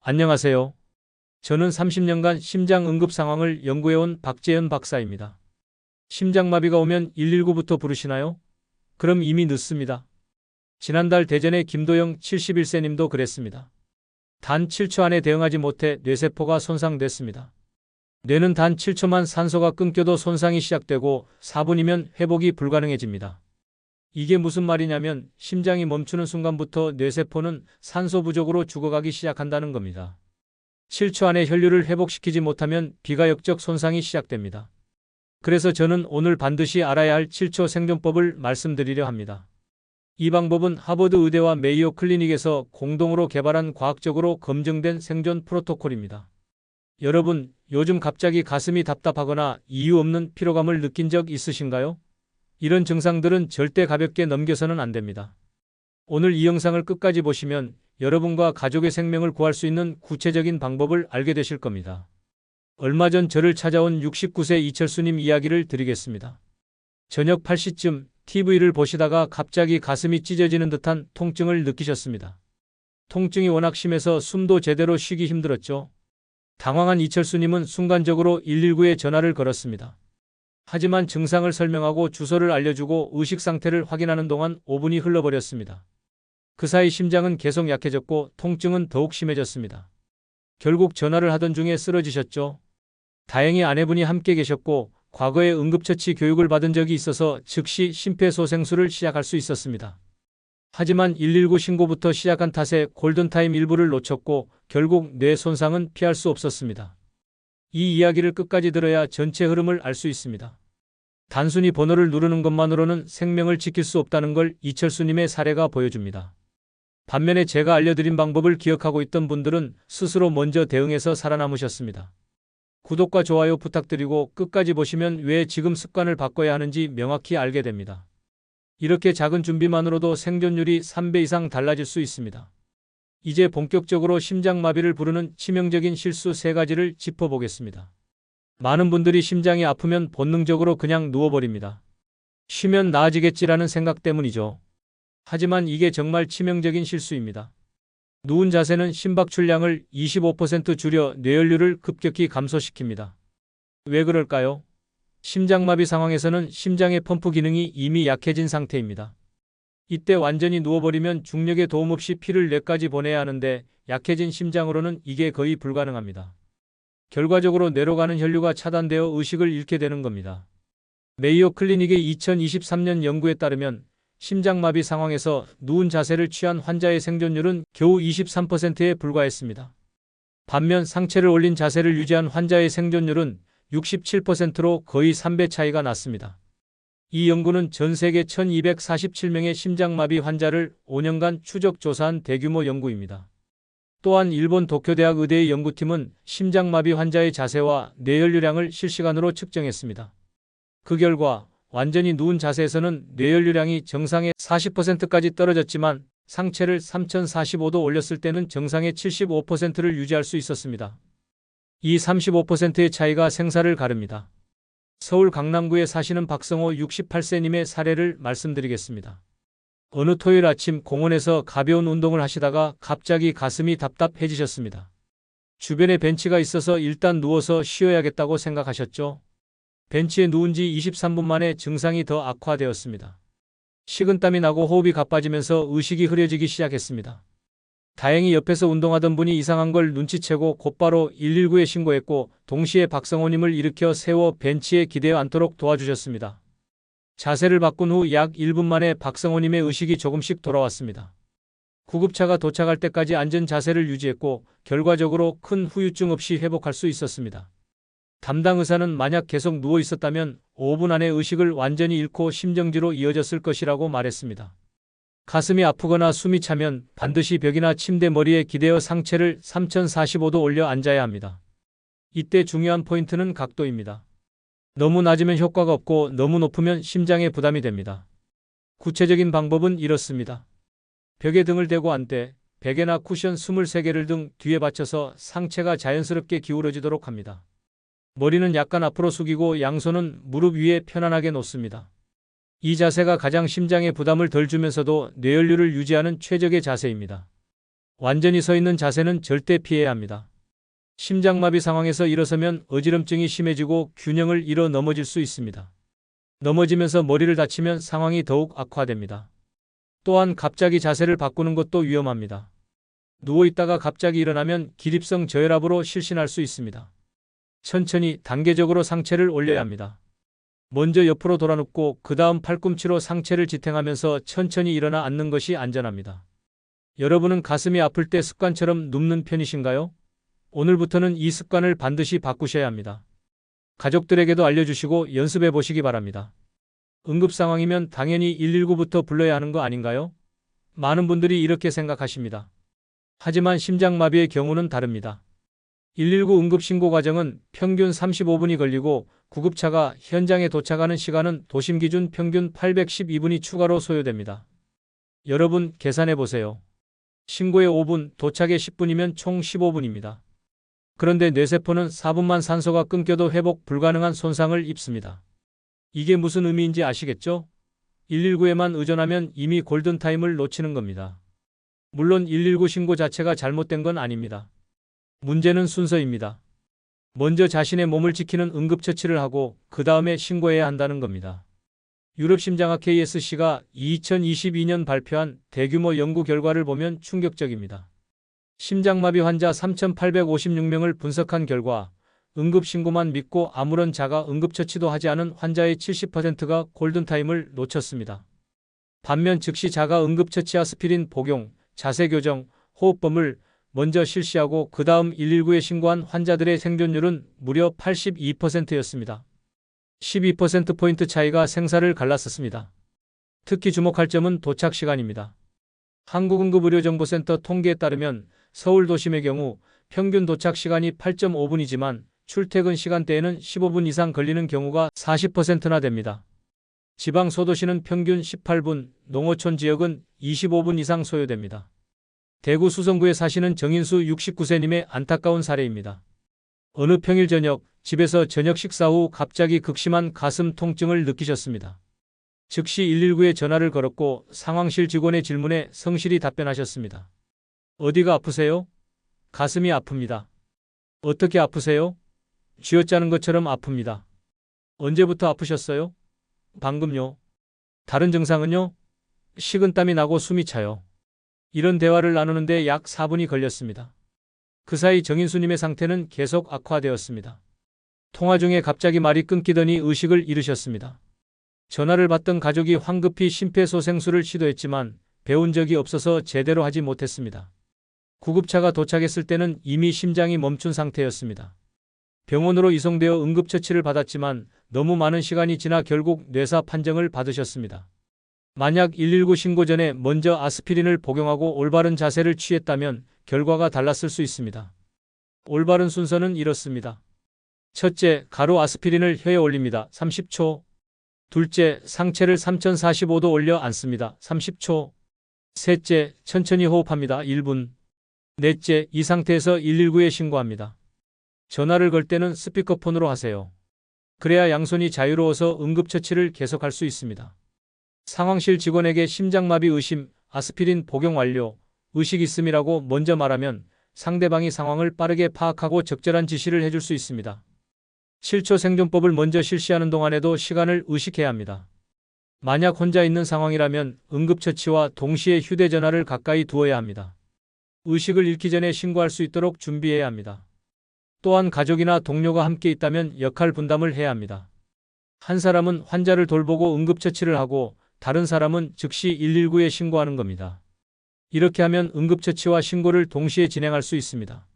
안녕하세요. 저는 30년간 심장 응급 상황을 연구해온 박재현 박사입니다. 심장마비가 오면 119부터 부르시나요? 그럼 이미 늦습니다. 지난달 대전의 김도영 71세 님도 그랬습니다. 단 7초 안에 대응하지 못해 뇌세포가 손상됐습니다. 뇌는 단 7초만 산소가 끊겨도 손상이 시작되고 4분이면 회복이 불가능해집니다. 이게 무슨 말이냐면 심장이 멈추는 순간부터 뇌세포는 산소 부족으로 죽어가기 시작한다는 겁니다. 7초 안에 혈류를 회복시키지 못하면 비가역적 손상이 시작됩니다. 그래서 저는 오늘 반드시 알아야 할 7초 생존법을 말씀드리려 합니다. 이 방법은 하버드 의대와 메이오 클리닉에서 공동으로 개발한 과학적으로 검증된 생존 프로토콜입니다. 여러분, 요즘 갑자기 가슴이 답답하거나 이유 없는 피로감을 느낀 적 있으신가요? 이런 증상들은 절대 가볍게 넘겨서는 안 됩니다. 오늘 이 영상을 끝까지 보시면 여러분과 가족의 생명을 구할 수 있는 구체적인 방법을 알게 되실 겁니다. 얼마 전 저를 찾아온 69세 이철수님 이야기를 드리겠습니다. 저녁 8시쯤 TV를 보시다가 갑자기 가슴이 찢어지는 듯한 통증을 느끼셨습니다. 통증이 워낙 심해서 숨도 제대로 쉬기 힘들었죠. 당황한 이철수님은 순간적으로 119에 전화를 걸었습니다. 하지만 증상을 설명하고 주소를 알려주고 의식 상태를 확인하는 동안 5분이 흘러버렸습니다. 그 사이 심장은 계속 약해졌고 통증은 더욱 심해졌습니다. 결국 전화를 하던 중에 쓰러지셨죠. 다행히 아내분이 함께 계셨고 과거에 응급처치 교육을 받은 적이 있어서 즉시 심폐소생술을 시작할 수 있었습니다. 하지만 119 신고부터 시작한 탓에 골든타임 일부를 놓쳤고 결국 뇌 손상은 피할 수 없었습니다. 이 이야기를 끝까지 들어야 전체 흐름을 알 수 있습니다. 단순히 번호를 누르는 것만으로는 생명을 지킬 수 없다는 걸 이철수님의 사례가 보여줍니다. 반면에 제가 알려드린 방법을 기억하고 있던 분들은 스스로 먼저 대응해서 살아남으셨습니다. 구독과 좋아요 부탁드리고 끝까지 보시면 왜 지금 습관을 바꿔야 하는지 명확히 알게 됩니다. 이렇게 작은 준비만으로도 생존율이 3배 이상 달라질 수 있습니다. 이제 본격적으로 심장마비를 부르는 치명적인 실수 3가지를 짚어보겠습니다. 많은 분들이 심장이 아프면 본능적으로 그냥 누워버립니다. 쉬면 나아지겠지라는 생각 때문이죠. 하지만 이게 정말 치명적인 실수입니다. 누운 자세는 심박출량을 25% 줄여 뇌혈류를 급격히 감소시킵니다. 왜 그럴까요? 심장마비 상황에서는 심장의 펌프 기능이 이미 약해진 상태입니다. 이때 완전히 누워버리면 중력의 도움 없이 피를 뇌까지 보내야 하는데 약해진 심장으로는 이게 거의 불가능합니다. 결과적으로 뇌로 가는 혈류가 차단되어 의식을 잃게 되는 겁니다. 메이오 클리닉의 2023년 연구에 따르면 심장마비 상황에서 누운 자세를 취한 환자의 생존율은 겨우 23%에 불과했습니다. 반면 상체를 올린 자세를 유지한 환자의 생존율은 67%로 거의 3배 차이가 났습니다. 이 연구는 전 세계 1247명의 심장마비 환자를 5년간 추적 조사한 대규모 연구입니다. 또한 일본 도쿄대학 의대의 연구팀은 심장마비 환자의 자세와 뇌혈류량을 실시간으로 측정했습니다. 그 결과 완전히 누운 자세에서는 뇌혈류량이 정상의 40%까지 떨어졌지만 상체를 3045도 올렸을 때는 정상의 75%를 유지할 수 있었습니다. 이 35%의 차이가 생사를 가릅니다. 서울 강남구에 사시는 박성호 68세님의 사례를 말씀드리겠습니다. 어느 토요일 아침 공원에서 가벼운 운동을 하시다가 갑자기 가슴이 답답해지셨습니다. 주변에 벤치가 있어서 일단 누워서 쉬어야겠다고 생각하셨죠. 벤치에 누운 지 23분 만에 증상이 더 악화되었습니다. 식은땀이 나고 호흡이 가빠지면서 의식이 흐려지기 시작했습니다. 다행히 옆에서 운동하던 분이 이상한 걸 눈치채고 곧바로 119에 신고했고 동시에 박성호님을 일으켜 세워 벤치에 기대어 앉도록 도와주셨습니다. 자세를 바꾼 후 약 1분 만에 박성호님의 의식이 조금씩 돌아왔습니다. 구급차가 도착할 때까지 앉은 자세를 유지했고 결과적으로 큰 후유증 없이 회복할 수 있었습니다. 담당 의사는 만약 계속 누워 있었다면 5분 안에 의식을 완전히 잃고 심정지로 이어졌을 것이라고 말했습니다. 가슴이 아프거나 숨이 차면 반드시 벽이나 침대 머리에 기대어 상체를 3045도 올려 앉아야 합니다. 이때 중요한 포인트는 각도입니다. 너무 낮으면 효과가 없고 너무 높으면 심장에 부담이 됩니다. 구체적인 방법은 이렇습니다. 벽에 등을 대고 앉되 베개나 쿠션 23개를 등 뒤에 받쳐서 상체가 자연스럽게 기울어지도록 합니다. 머리는 약간 앞으로 숙이고 양손은 무릎 위에 편안하게 놓습니다. 이 자세가 가장 심장에 부담을 덜 주면서도 뇌혈류를 유지하는 최적의 자세입니다. 완전히 서 있는 자세는 절대 피해야 합니다. 심장마비 상황에서 일어서면 어지럼증이 심해지고 균형을 잃어 넘어질 수 있습니다. 넘어지면서 머리를 다치면 상황이 더욱 악화됩니다. 또한 갑자기 자세를 바꾸는 것도 위험합니다. 누워있다가 갑자기 일어나면 기립성 저혈압으로 실신할 수 있습니다. 천천히 단계적으로 상체를 올려야 합니다. 먼저 옆으로 돌아 눕고 그 다음 팔꿈치로 상체를 지탱하면서 천천히 일어나 앉는 것이 안전합니다. 여러분은 가슴이 아플 때 습관처럼 눕는 편이신가요? 오늘부터는 이 습관을 반드시 바꾸셔야 합니다. 가족들에게도 알려주시고 연습해 보시기 바랍니다. 응급 상황이면 당연히 119부터 불러야 하는 거 아닌가요? 많은 분들이 이렇게 생각하십니다. 하지만 심장마비의 경우는 다릅니다. 119 응급신고 과정은 평균 35분이 걸리고 구급차가 현장에 도착하는 시간은 도심 기준 평균 812분이 추가로 소요됩니다. 여러분 계산해 보세요. 신고에 5분, 도착에 10분이면 총 15분입니다. 그런데 뇌세포는 4분만 산소가 끊겨도 회복 불가능한 손상을 입습니다. 이게 무슨 의미인지 아시겠죠? 119에만 의존하면 이미 골든타임을 놓치는 겁니다. 물론 119 신고 자체가 잘못된 건 아닙니다. 문제는 순서입니다. 먼저 자신의 몸을 지키는 응급처치를 하고 그 다음에 신고해야 한다는 겁니다. 유럽심장학 KSC가 2022년 발표한 대규모 연구 결과를 보면 충격적입니다. 심장마비 환자 3,856명을 분석한 결과 응급신고만 믿고 아무런 자가 응급처치도 하지 않은 환자의 70%가 골든타임을 놓쳤습니다. 반면 즉시 자가 응급처치 아스피린 복용, 자세교정, 호흡법을 먼저 실시하고 그 다음 119에 신고한 환자들의 생존율은 무려 82%였습니다. 12%포인트 차이가 생사를 갈랐었습니다. 특히 주목할 점은 도착 시간입니다. 한국응급의료정보센터 통계에 따르면 서울 도심의 경우 평균 도착 시간이 8.5분이지만 출퇴근 시간대에는 15분 이상 걸리는 경우가 40%나 됩니다. 지방 소도시는 평균 18분, 농어촌 지역은 25분 이상 소요됩니다. 대구 수성구에 사시는 정인수 69세님의 안타까운 사례입니다. 어느 평일 저녁, 집에서 저녁 식사 후 갑자기 극심한 가슴 통증을 느끼셨습니다. 즉시 119에 전화를 걸었고 상황실 직원의 질문에 성실히 답변하셨습니다. 어디가 아프세요? 가슴이 아픕니다. 어떻게 아프세요? 쥐어짜는 것처럼 아픕니다. 언제부터 아프셨어요? 방금요. 다른 증상은요? 식은땀이 나고 숨이 차요. 이런 대화를 나누는데 약 4분이 걸렸습니다. 그 사이 정인수님의 상태는 계속 악화되었습니다. 통화 중에 갑자기 말이 끊기더니 의식을 잃으셨습니다. 전화를 받던 가족이 황급히 심폐소생술을 시도했지만 배운 적이 없어서 제대로 하지 못했습니다. 구급차가 도착했을 때는 이미 심장이 멈춘 상태였습니다. 병원으로 이송되어 응급처치를 받았지만 너무 많은 시간이 지나 결국 뇌사 판정을 받으셨습니다. 만약 119 신고 전에 먼저 아스피린을 복용하고 올바른 자세를 취했다면 결과가 달랐을 수 있습니다. 올바른 순서는 이렇습니다. 첫째, 가루 아스피린을 혀에 올립니다. 30초. 둘째, 상체를 3045도 올려 앉습니다. 30초. 셋째, 천천히 호흡합니다. 1분. 넷째, 이 상태에서 119에 신고합니다. 전화를 걸 때는 스피커폰으로 하세요. 그래야 양손이 자유로워서 응급처치를 계속할 수 있습니다. 상황실 직원에게 심장마비 의심, 아스피린 복용 완료, 의식 있음이라고 먼저 말하면 상대방이 상황을 빠르게 파악하고 적절한 지시를 해줄 수 있습니다. 7초 생존법을 먼저 실시하는 동안에도 시간을 의식해야 합니다. 만약 혼자 있는 상황이라면 응급처치와 동시에 휴대전화를 가까이 두어야 합니다. 의식을 잃기 전에 신고할 수 있도록 준비해야 합니다. 또한 가족이나 동료가 함께 있다면 역할 분담을 해야 합니다. 한 사람은 환자를 돌보고 응급처치를 하고 다른 사람은 즉시 119에 신고하는 겁니다. 이렇게 하면 응급처치와 신고를 동시에 진행할 수 있습니다.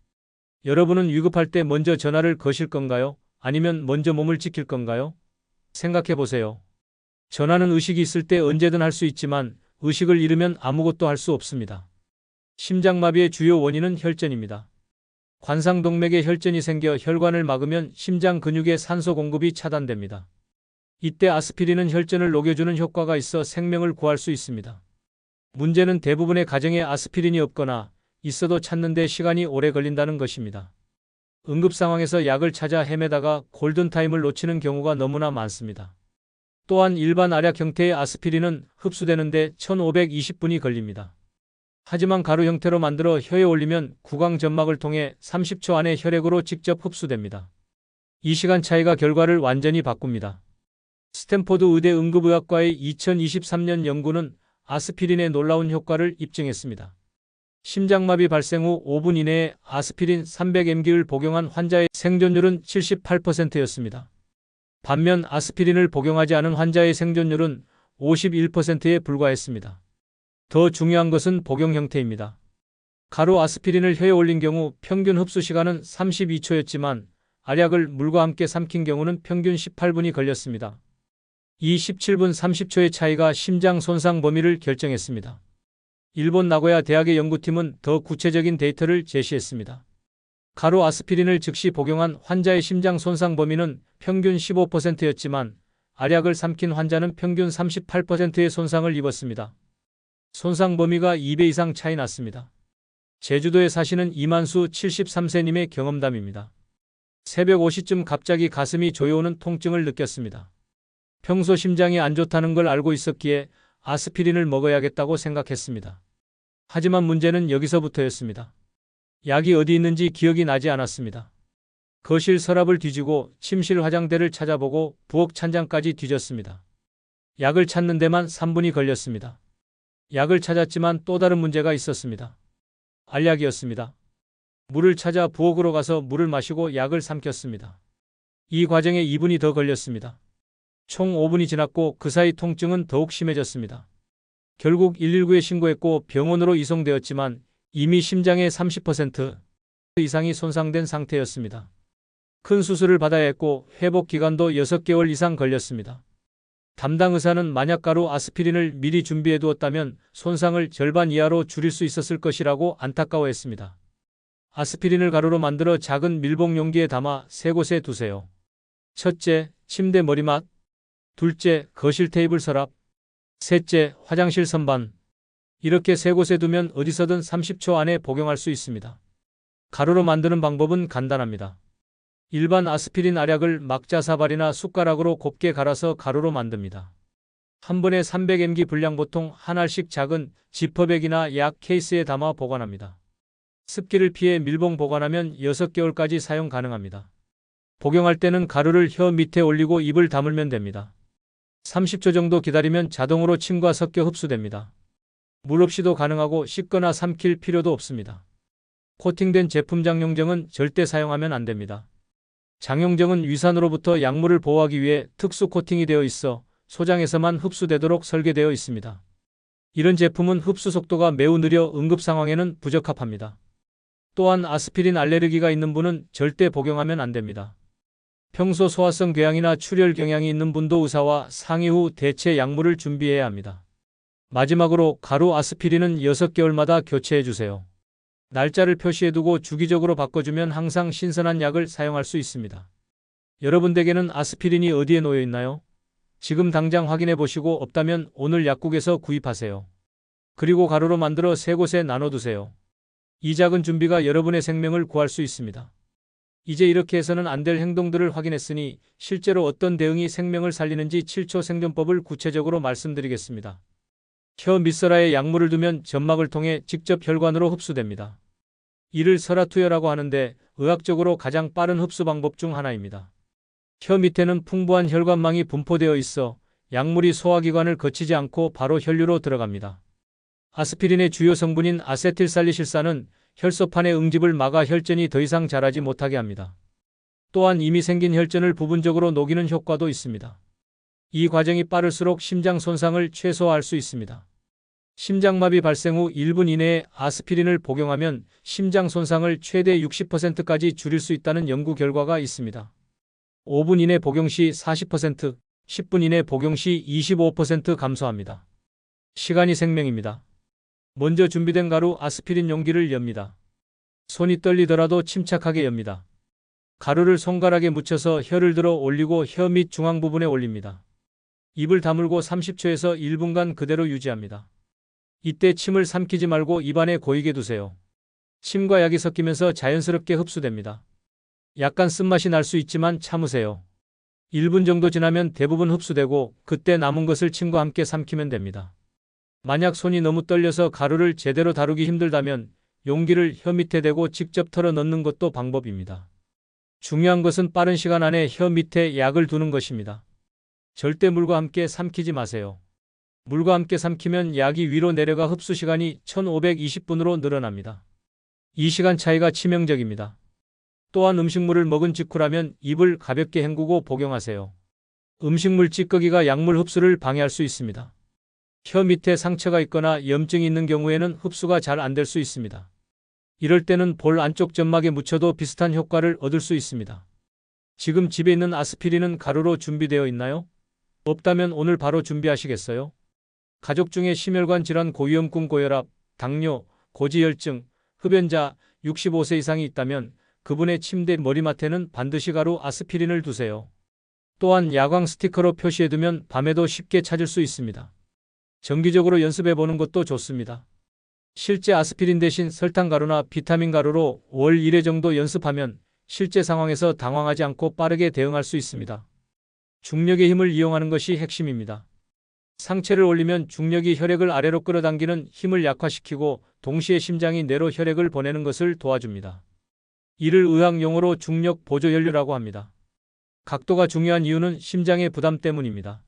여러분은 위급할 때 먼저 전화를 거실 건가요? 아니면 먼저 몸을 지킬 건가요? 생각해 보세요. 전화는 의식이 있을 때 언제든 할 수 있지만 의식을 잃으면 아무것도 할 수 없습니다. 심장마비의 주요 원인은 혈전입니다. 관상동맥에 혈전이 생겨 혈관을 막으면 심장 근육의 산소 공급이 차단됩니다. 이때 아스피린은 혈전을 녹여주는 효과가 있어 생명을 구할 수 있습니다. 문제는 대부분의 가정에 아스피린이 없거나 있어도 찾는데 시간이 오래 걸린다는 것입니다. 응급 상황에서 약을 찾아 헤매다가 골든타임을 놓치는 경우가 너무나 많습니다. 또한 일반 알약 형태의 아스피린은 흡수되는데 1520분이 걸립니다. 하지만 가루 형태로 만들어 혀에 올리면 구강 점막을 통해 30초 안에 혈액으로 직접 흡수됩니다. 이 시간 차이가 결과를 완전히 바꿉니다. 스탠포드 의대 응급의학과의 2023년 연구는 아스피린의 놀라운 효과를 입증했습니다. 심장마비 발생 후 5분 이내에 아스피린 300mg를 복용한 환자의 생존율은 78%였습니다. 반면 아스피린을 복용하지 않은 환자의 생존율은 51%에 불과했습니다. 더 중요한 것은 복용 형태입니다. 가루 아스피린을 혀에 올린 경우 평균 흡수 시간은 32초였지만 알약을 물과 함께 삼킨 경우는 평균 18분이 걸렸습니다. 이 17분 30초의 차이가 심장 손상 범위를 결정했습니다. 일본 나고야 대학의 연구팀은 더 구체적인 데이터를 제시했습니다. 가루 아스피린을 즉시 복용한 환자의 심장 손상 범위는 평균 15%였지만 알약을 삼킨 환자는 평균 38%의 손상을 입었습니다. 손상 범위가 2배 이상 차이 났습니다. 제주도에 사시는 이만수 73세님의 경험담입니다. 새벽 5시쯤 갑자기 가슴이 조여오는 통증을 느꼈습니다. 평소 심장이 안 좋다는 걸 알고 있었기에 아스피린을 먹어야겠다고 생각했습니다. 하지만 문제는 여기서부터였습니다. 약이 어디 있는지 기억이 나지 않았습니다. 거실 서랍을 뒤지고 침실 화장대를 찾아보고 부엌 찬장까지 뒤졌습니다. 약을 찾는 데만 3분이 걸렸습니다. 약을 찾았지만 또 다른 문제가 있었습니다. 알약이었습니다. 물을 찾아 부엌으로 가서 물을 마시고 약을 삼켰습니다. 이 과정에 2분이 더 걸렸습니다. 총 5분이 지났고 그 사이 통증은 더욱 심해졌습니다. 결국 119에 신고했고 병원으로 이송되었지만 이미 심장의 30% 이상이 손상된 상태였습니다. 큰 수술을 받아야 했고 회복 기간도 6개월 이상 걸렸습니다. 담당 의사는 만약 가루 아스피린을 미리 준비해 두었다면 손상을 절반 이하로 줄일 수 있었을 것이라고 안타까워했습니다. 아스피린을 가루로 만들어 작은 밀봉 용기에 담아 3곳에 두세요. 첫째, 침대 머리맡. 둘째, 거실 테이블 서랍. 셋째, 화장실 선반. 이렇게 3곳에 두면 어디서든 30초 안에 복용할 수 있습니다. 가루로 만드는 방법은 간단합니다. 일반 아스피린 알약을 막자사발이나 숟가락으로 곱게 갈아서 가루로 만듭니다. 한 번에 300mg 분량 보통 한 알씩 작은 지퍼백이나 약 케이스에 담아 보관합니다. 습기를 피해 밀봉 보관하면 6개월까지 사용 가능합니다. 복용할 때는 가루를 혀 밑에 올리고 입을 다물면 됩니다. 30초 정도 기다리면 자동으로 침과 섞여 흡수됩니다. 물 없이도 가능하고 씻거나 삼킬 필요도 없습니다. 코팅된 제품 장용정은 절대 사용하면 안 됩니다. 장용정은 위산으로부터 약물을 보호하기 위해 특수 코팅이 되어 있어 소장에서만 흡수되도록 설계되어 있습니다. 이런 제품은 흡수 속도가 매우 느려 응급 상황에는 부적합합니다. 또한 아스피린 알레르기가 있는 분은 절대 복용하면 안 됩니다. 평소 소화성 궤양이나 출혈 경향이 있는 분도 의사와 상의 후 대체 약물을 준비해야 합니다. 마지막으로 가루 아스피린은 6개월마다 교체해 주세요. 날짜를 표시해두고 주기적으로 바꿔주면 항상 신선한 약을 사용할 수 있습니다. 여러분 댁에는 아스피린이 어디에 놓여 있나요? 지금 당장 확인해 보시고 없다면 오늘 약국에서 구입하세요. 그리고 가루로 만들어 3곳에 나눠두세요. 이 작은 준비가 여러분의 생명을 구할 수 있습니다. 이제 이렇게 해서는 안 될 행동들을 확인했으니 실제로 어떤 대응이 생명을 살리는지 7초 생존법을 구체적으로 말씀드리겠습니다. 혀 밑설화에 약물을 두면 점막을 통해 직접 혈관으로 흡수됩니다. 이를 설화투여라고 하는데 의학적으로 가장 빠른 흡수 방법 중 하나입니다. 혀 밑에는 풍부한 혈관망이 분포되어 있어 약물이 소화기관을 거치지 않고 바로 혈류로 들어갑니다. 아스피린의 주요 성분인 아세틸살리실산은 혈소판의 응집을 막아 혈전이 더 이상 자라지 못하게 합니다. 또한 이미 생긴 혈전을 부분적으로 녹이는 효과도 있습니다. 이 과정이 빠를수록 심장 손상을 최소화할 수 있습니다. 심장마비 발생 후 1분 이내에 아스피린을 복용하면 심장 손상을 최대 60%까지 줄일 수 있다는 연구 결과가 있습니다. 5분 이내 복용 시 40%, 10분 이내 복용 시 25% 감소합니다. 시간이 생명입니다. 먼저 준비된 가루 아스피린 용기를 엽니다. 손이 떨리더라도 침착하게 엽니다. 가루를 손가락에 묻혀서 혀를 들어 올리고 혀 밑 중앙 부분에 올립니다. 입을 다물고 30초에서 1분간 그대로 유지합니다. 이때 침을 삼키지 말고 입안에 고이게 두세요. 침과 약이 섞이면서 자연스럽게 흡수됩니다. 약간 쓴맛이 날 수 있지만 참으세요. 1분 정도 지나면 대부분 흡수되고 그때 남은 것을 침과 함께 삼키면 됩니다. 만약 손이 너무 떨려서 가루를 제대로 다루기 힘들다면 용기를 혀 밑에 대고 직접 털어 넣는 것도 방법입니다. 중요한 것은 빠른 시간 안에 혀 밑에 약을 두는 것입니다. 절대 물과 함께 삼키지 마세요. 물과 함께 삼키면 약이 위로 내려가 흡수 시간이 1520분으로 늘어납니다. 이 시간 차이가 치명적입니다. 또한 음식물을 먹은 직후라면 입을 가볍게 헹구고 복용하세요. 음식물 찌꺼기가 약물 흡수를 방해할 수 있습니다. 혀 밑에 상처가 있거나 염증이 있는 경우에는 흡수가 잘 안 될 수 있습니다. 이럴 때는 볼 안쪽 점막에 묻혀도 비슷한 효과를 얻을 수 있습니다. 지금 집에 있는 아스피린은 가루로 준비되어 있나요? 없다면 오늘 바로 준비하시겠어요? 가족 중에 심혈관 질환, 고위험군, 고혈압, 당뇨, 고지혈증, 흡연자, 65세 이상이 있다면 그분의 침대 머리맡에는 반드시 가루 아스피린을 두세요. 또한 야광 스티커로 표시해두면 밤에도 쉽게 찾을 수 있습니다. 정기적으로 연습해보는 것도 좋습니다. 실제 아스피린 대신 설탕 가루나 비타민 가루로 월 1회 정도 연습하면 실제 상황에서 당황하지 않고 빠르게 대응할 수 있습니다. 중력의 힘을 이용하는 것이 핵심입니다. 상체를 올리면 중력이 혈액을 아래로 끌어당기는 힘을 약화시키고 동시에 심장이 뇌로 혈액을 보내는 것을 도와줍니다. 이를 의학 용어로 중력 보조 연료라고 합니다. 각도가 중요한 이유는 심장의 부담 때문입니다.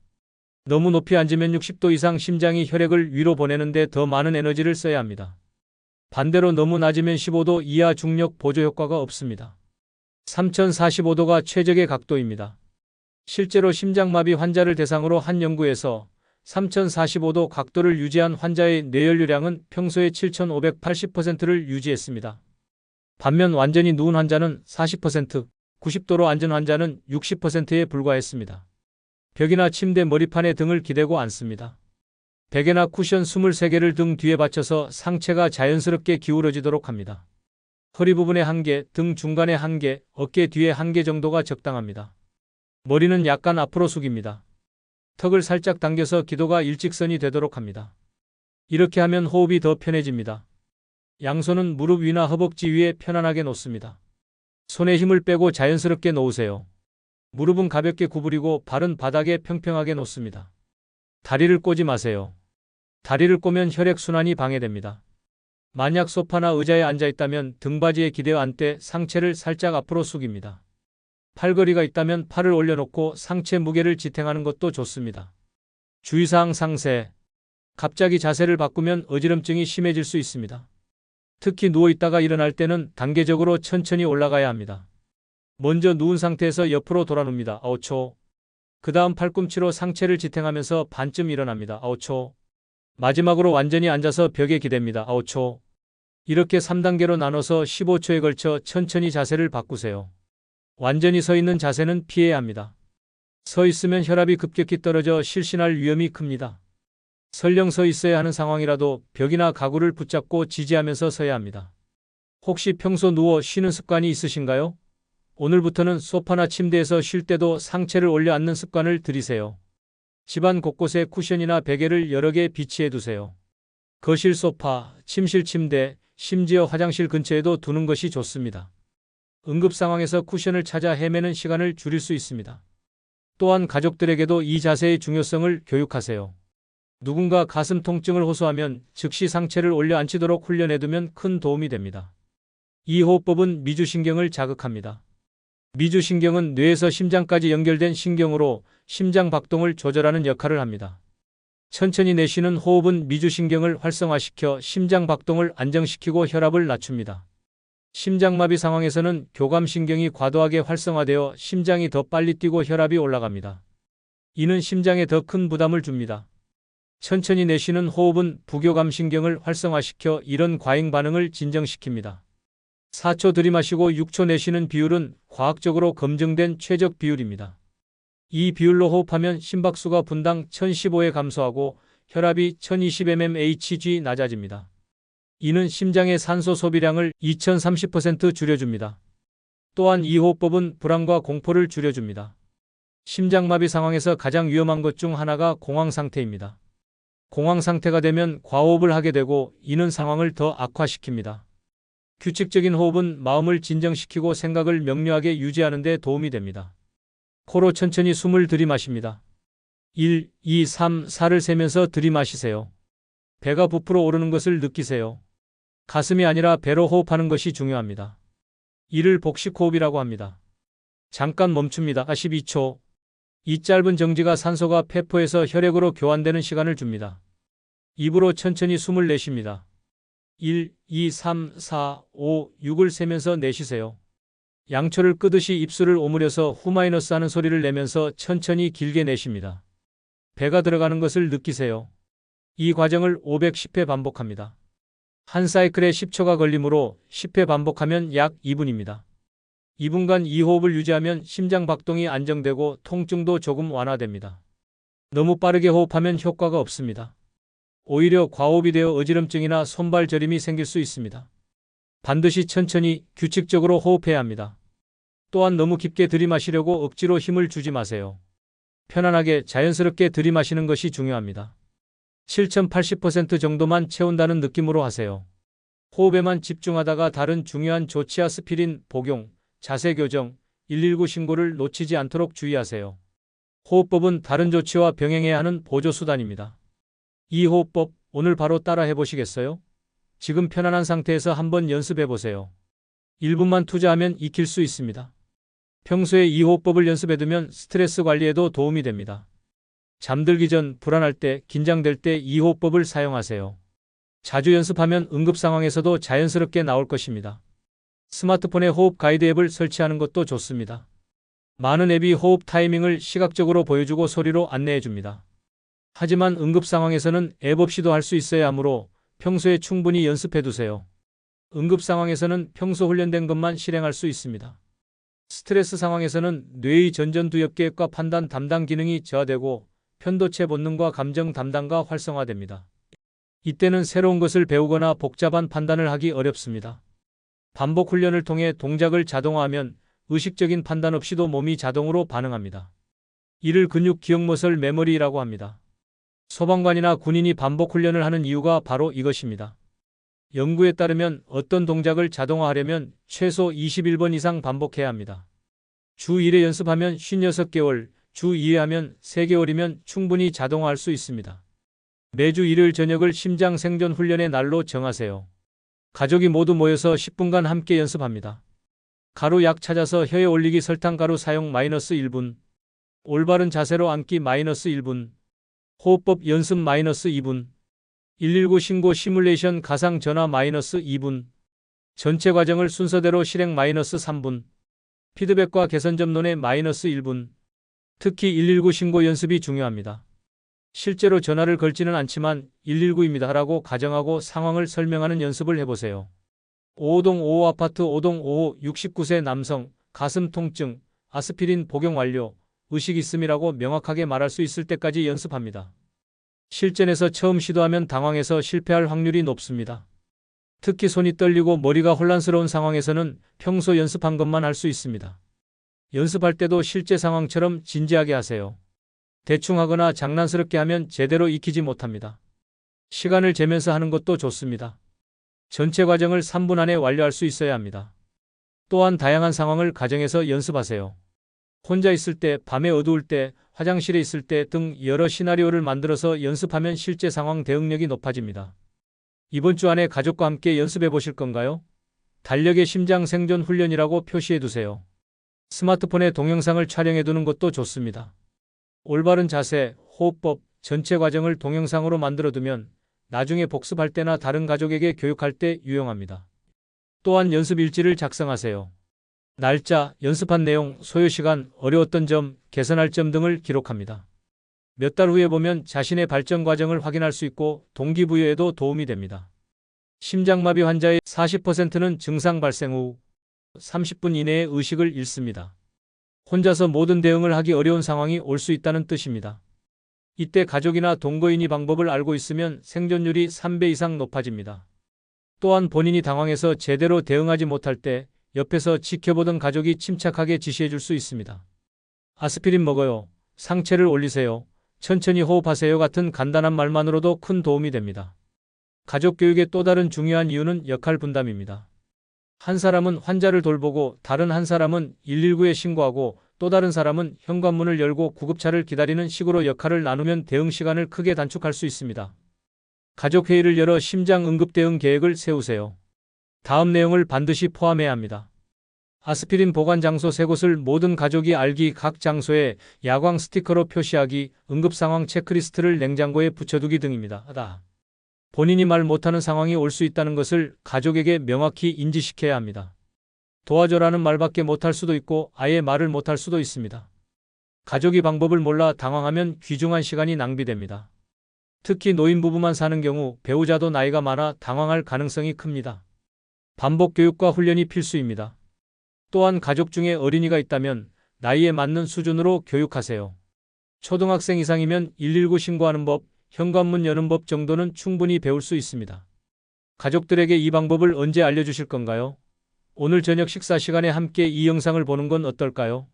너무 높이 앉으면 60도 이상 심장이 혈액을 위로 보내는데 더 많은 에너지를 써야 합니다. 반대로 너무 낮으면 15도 이하 중력 보조 효과가 없습니다. 3045도가 최적의 각도입니다. 실제로 심장마비 환자를 대상으로 한 연구에서 3045도 각도를 유지한 환자의 뇌연료량은 평소의 7580%를 유지했습니다. 반면 완전히 누운 환자는 40%, 90도로 앉은 환자는 60%에 불과했습니다. 벽이나 침대 머리판에 등을 기대고 앉습니다. 베개나 쿠션 23개를 등 뒤에 받쳐서 상체가 자연스럽게 기울어지도록 합니다. 허리 부분에 1개, 등 중간에 1개, 어깨 뒤에 1개 정도가 적당합니다. 머리는 약간 앞으로 숙입니다. 턱을 살짝 당겨서 기도가 일직선이 되도록 합니다. 이렇게 하면 호흡이 더 편해집니다. 양손은 무릎 위나 허벅지 위에 편안하게 놓습니다. 손에 힘을 빼고 자연스럽게 놓으세요. 무릎은 가볍게 구부리고 발은 바닥에 평평하게 놓습니다. 다리를 꼬지 마세요. 다리를 꼬면 혈액순환이 방해됩니다. 만약 소파나 의자에 앉아 있다면 등받이에 기대어 앉되 상체를 살짝 앞으로 숙입니다. 팔걸이가 있다면 팔을 올려놓고 상체 무게를 지탱하는 것도 좋습니다. 주의사항 상세. 갑자기 자세를 바꾸면 어지럼증이 심해질 수 있습니다. 특히 누워있다가 일어날 때는 단계적으로 천천히 올라가야 합니다. 먼저 누운 상태에서 옆으로 돌아눕니다. 5초. 그 다음 팔꿈치로 상체를 지탱하면서 반쯤 일어납니다. 5초. 마지막으로 완전히 앉아서 벽에 기댑니다. 5초. 이렇게 3단계로 나눠서 15초에 걸쳐 천천히 자세를 바꾸세요. 완전히 서 있는 자세는 피해야 합니다. 서 있으면 혈압이 급격히 떨어져 실신할 위험이 큽니다. 설령 서 있어야 하는 상황이라도 벽이나 가구를 붙잡고 지지하면서 서야 합니다. 혹시 평소 누워 쉬는 습관이 있으신가요? 오늘부터는 소파나 침대에서 쉴 때도 상체를 올려 앉는 습관을 들이세요. 집안 곳곳에 쿠션이나 베개를 여러 개 비치해 두세요. 거실 소파, 침실 침대, 심지어 화장실 근처에도 두는 것이 좋습니다. 응급 상황에서 쿠션을 찾아 헤매는 시간을 줄일 수 있습니다. 또한 가족들에게도 이 자세의 중요성을 교육하세요. 누군가 가슴 통증을 호소하면 즉시 상체를 올려 앉히도록 훈련해두면 큰 도움이 됩니다. 이 호흡법은 미주신경을 자극합니다. 미주신경은 뇌에서 심장까지 연결된 신경으로 심장 박동을 조절하는 역할을 합니다. 천천히 내쉬는 호흡은 미주신경을 활성화시켜 심장 박동을 안정시키고 혈압을 낮춥니다. 심장마비 상황에서는 교감신경이 과도하게 활성화되어 심장이 더 빨리 뛰고 혈압이 올라갑니다. 이는 심장에 더 큰 부담을 줍니다. 천천히 내쉬는 호흡은 부교감신경을 활성화시켜 이런 과잉 반응을 진정시킵니다. 4초 들이마시고 6초 내쉬는 비율은 과학적으로 검증된 최적 비율입니다. 이 비율로 호흡하면 심박수가 분당 1015에 감소하고 혈압이 1020mmHg 낮아집니다. 이는 심장의 산소 소비량을 2030% 줄여줍니다. 또한 이 호흡법은 불안과 공포를 줄여줍니다. 심장마비 상황에서 가장 위험한 것 중 하나가 공황 상태입니다. 공황 상태가 되면 과호흡을 하게 되고 이는 상황을 더 악화시킵니다. 규칙적인 호흡은 마음을 진정시키고 생각을 명료하게 유지하는 데 도움이 됩니다. 코로 천천히 숨을 들이마십니다. 1, 2, 3, 4를 세면서 들이마시세요. 배가 부풀어 오르는 것을 느끼세요. 가슴이 아니라 배로 호흡하는 것이 중요합니다. 이를 복식호흡이라고 합니다. 잠깐 멈춥니다. 12초. 이 짧은 정지가 산소가 폐포에서 혈액으로 교환되는 시간을 줍니다. 입으로 천천히 숨을 내쉽니다. 1, 2, 3, 4, 5, 6을 세면서 내쉬세요. 양초를 끄듯이 입술을 오므려서 후마이너스 하는 소리를 내면서 천천히 길게 내쉽니다. 배가 들어가는 것을 느끼세요. 이 과정을 510회 반복합니다. 한 사이클에 10초가 걸리므로 10회 반복하면 약 2분입니다. 2분간 이 호흡을 유지하면 심장 박동이 안정되고 통증도 조금 완화됩니다. 너무 빠르게 호흡하면 효과가 없습니다. 오히려 과호흡이 되어 어지럼증이나 손발 저림이 생길 수 있습니다. 반드시 천천히 규칙적으로 호흡해야 합니다. 또한 너무 깊게 들이마시려고 억지로 힘을 주지 마세요. 편안하게 자연스럽게 들이마시는 것이 중요합니다. 70-80% 정도만 채운다는 느낌으로 하세요. 호흡에만 집중하다가 다른 중요한 조치 아스피린 복용, 자세 교정, 119 신고를 놓치지 않도록 주의하세요. 호흡법은 다른 조치와 병행해야 하는 보조수단입니다. 이 호흡법 오늘 바로 따라 해보시겠어요? 지금 편안한 상태에서 한번 연습해보세요. 1분만 투자하면 익힐 수 있습니다. 평소에 이 호흡법을 연습해두면 스트레스 관리에도 도움이 됩니다. 잠들기 전 불안할 때, 긴장될 때 이 호흡법을 사용하세요. 자주 연습하면 응급 상황에서도 자연스럽게 나올 것입니다. 스마트폰에 호흡 가이드 앱을 설치하는 것도 좋습니다. 많은 앱이 호흡 타이밍을 시각적으로 보여주고 소리로 안내해줍니다. 하지만 응급 상황에서는 앱 없이도 할 수 있어야 하므로 평소에 충분히 연습해두세요. 응급 상황에서는 평소 훈련된 것만 실행할 수 있습니다. 스트레스 상황에서는 뇌의 전전두엽계획과 판단 담당 기능이 저하되고 편도체 본능과 감정 담당과 활성화됩니다. 이때는 새로운 것을 배우거나 복잡한 판단을 하기 어렵습니다. 반복 훈련을 통해 동작을 자동화하면 의식적인 판단 없이도 몸이 자동으로 반응합니다. 이를 근육 기억 머슬 메모리라고 합니다. 소방관이나 군인이 반복 훈련을 하는 이유가 바로 이것입니다. 연구에 따르면 어떤 동작을 자동화하려면 최소 21번 이상 반복해야 합니다. 주 1회 연습하면 56개월, 주 2회 하면 3개월이면 충분히 자동화할 수 있습니다. 매주 일요일 저녁을 심장 생존 훈련의 날로 정하세요. 가족이 모두 모여서 10분간 함께 연습합니다. 가루 약 찾아서 혀에 올리기 설탕 가루 사용 -1분, 올바른 자세로 앉기 -1분, 호흡법 연습 -2분, 119 신고 시뮬레이션 가상 전화 -2분, 전체 과정을 순서대로 실행 -3분, 피드백과 개선점 논에 -1분. 특히 119 신고 연습이 중요합니다. 실제로 전화를 걸지는 않지만 119입니다 하라고 가정하고 상황을 설명하는 연습을 해보세요. 5호동 5호 아파트 5동 5호 69세 남성, 가슴 통증, 아스피린 복용 완료, 의식 있음이라고 명확하게 말할 수 있을 때까지 연습합니다. 실전에서 처음 시도하면 당황해서 실패할 확률이 높습니다. 특히 손이 떨리고 머리가 혼란스러운 상황에서는 평소 연습한 것만 할 수 있습니다. 연습할 때도 실제 상황처럼 진지하게 하세요. 대충 하거나 장난스럽게 하면 제대로 익히지 못합니다. 시간을 재면서 하는 것도 좋습니다. 전체 과정을 3분 안에 완료할 수 있어야 합니다. 또한 다양한 상황을 가정에서 연습하세요. 혼자 있을 때, 밤에 어두울 때, 화장실에 있을 때 등 여러 시나리오를 만들어서 연습하면 실제 상황 대응력이 높아집니다. 이번 주 안에 가족과 함께 연습해 보실 건가요? 달력에 심장 생존 훈련이라고 표시해 두세요. 스마트폰에 동영상을 촬영해 두는 것도 좋습니다. 올바른 자세, 호흡법, 전체 과정을 동영상으로 만들어 두면 나중에 복습할 때나 다른 가족에게 교육할 때 유용합니다. 또한 연습 일지를 작성하세요. 날짜, 연습한 내용, 소요 시간, 어려웠던 점, 개선할 점 등을 기록합니다. 몇 달 후에 보면 자신의 발전 과정을 확인할 수 있고 동기부여에도 도움이 됩니다. 심장마비 환자의 40%는 증상 발생 후 30분 이내에 의식을 잃습니다. 혼자서 모든 대응을 하기 어려운 상황이 올 수 있다는 뜻입니다. 이때 가족이나 동거인이 방법을 알고 있으면 생존율이 3배 이상 높아집니다. 또한 본인이 당황해서 제대로 대응하지 못할 때 옆에서 지켜보던 가족이 침착하게 지시해 줄 수 있습니다. 아스피린 먹어요. 상체를 올리세요. 천천히 호흡하세요 같은 간단한 말만으로도 큰 도움이 됩니다. 가족 교육의 또 다른 중요한 이유는 역할 분담입니다. 한 사람은 환자를 돌보고 다른 한 사람은 119에 신고하고 또 다른 사람은 현관문을 열고 구급차를 기다리는 식으로 역할을 나누면 대응 시간을 크게 단축할 수 있습니다. 가족회의를 열어 심장 응급 대응 계획을 세우세요. 다음 내용을 반드시 포함해야 합니다. 아스피린 보관 장소 3곳을 모든 가족이 알기, 각 장소에 야광 스티커로 표시하기, 응급 상황 체크리스트를 냉장고에 붙여두기 등입니다. 본인이 말 못하는 상황이 올 수 있다는 것을 가족에게 명확히 인지시켜야 합니다. 도와줘라는 말밖에 못할 수도 있고 아예 말을 못할 수도 있습니다. 가족이 방법을 몰라 당황하면 귀중한 시간이 낭비됩니다. 특히 노인부부만 사는 경우 배우자도 나이가 많아 당황할 가능성이 큽니다. 반복 교육과 훈련이 필수입니다. 또한 가족 중에 어린이가 있다면 나이에 맞는 수준으로 교육하세요. 초등학생 이상이면 119 신고하는 법, 현관문 여는 법 정도는 충분히 배울 수 있습니다. 가족들에게 이 방법을 언제 알려주실 건가요? 오늘 저녁 식사 시간에 함께 이 영상을 보는 건 어떨까요?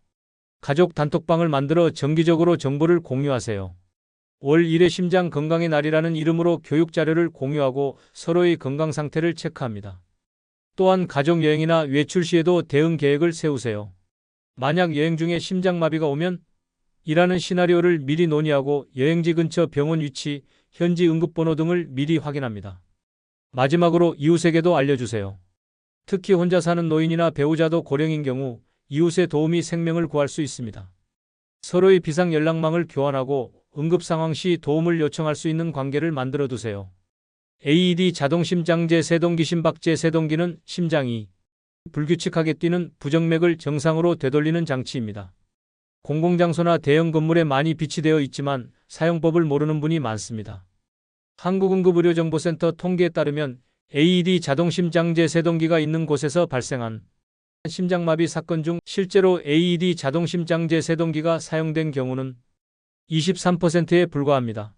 가족 단톡방을 만들어 정기적으로 정보를 공유하세요. 월 1회 심장 건강의 날이라는 이름으로 교육 자료를 공유하고 서로의 건강 상태를 체크합니다. 또한 가족 여행이나 외출 시에도 대응 계획을 세우세요. 만약 여행 중에 심장마비가 오면 이라는 시나리오를 미리 논의하고 여행지 근처 병원 위치, 현지 응급번호 등을 미리 확인합니다. 마지막으로 이웃에게도 알려주세요. 특히 혼자 사는 노인이나 배우자도 고령인 경우 이웃의 도움이 생명을 구할 수 있습니다. 서로의 비상 연락망을 교환하고 응급 상황 시 도움을 요청할 수 있는 관계를 만들어 두세요. AED 자동심장제 세동기. 심박제 세동기는 심장이 불규칙하게 뛰는 부정맥을 정상으로 되돌리는 장치입니다. 공공장소나 대형 건물에 많이 비치되어 있지만 사용법을 모르는 분이 많습니다. 한국응급의료정보센터 통계에 따르면 AED 자동심장제 세동기가 있는 곳에서 발생한 심장마비 사건 중 실제로 AED 자동심장제 세동기가 사용된 경우는 23%에 불과합니다.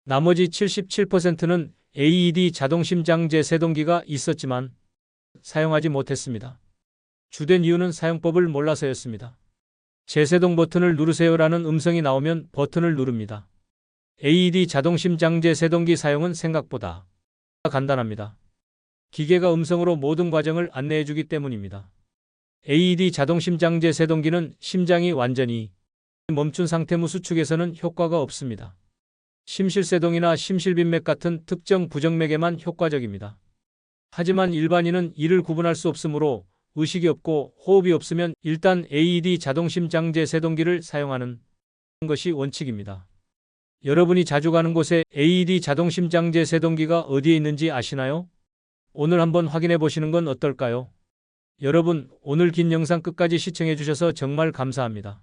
나머지 77%는 AED 자동심장제 세동기가 있었지만 사용하지 못했습니다. 주된 이유는 사용법을 몰라서였습니다. 재세동 버튼을 누르세요라는 음성이 나오면 버튼을 누릅니다. AED 자동심장제 세동기 사용은 생각보다 간단합니다. 기계가 음성으로 모든 과정을 안내해주기 때문입니다. AED 자동심장제 세동기는 심장이 완전히 멈춘 상태 무 수축에서는 효과가 없습니다. 심실세동이나 심실빈맥 같은 특정 부정맥에만 효과적입니다. 하지만 일반인은 이를 구분할 수 없으므로 의식이 없고 호흡이 없으면 일단 AED 자동심장제 세동기를 사용하는 것이 원칙입니다. 여러분이 자주 가는 곳에 AED 자동심장제 세동기가 어디에 있는지 아시나요? 오늘 한번 확인해 보시는 건 어떨까요? 여러분, 오늘 긴 영상 끝까지 시청해 주셔서 정말 감사합니다.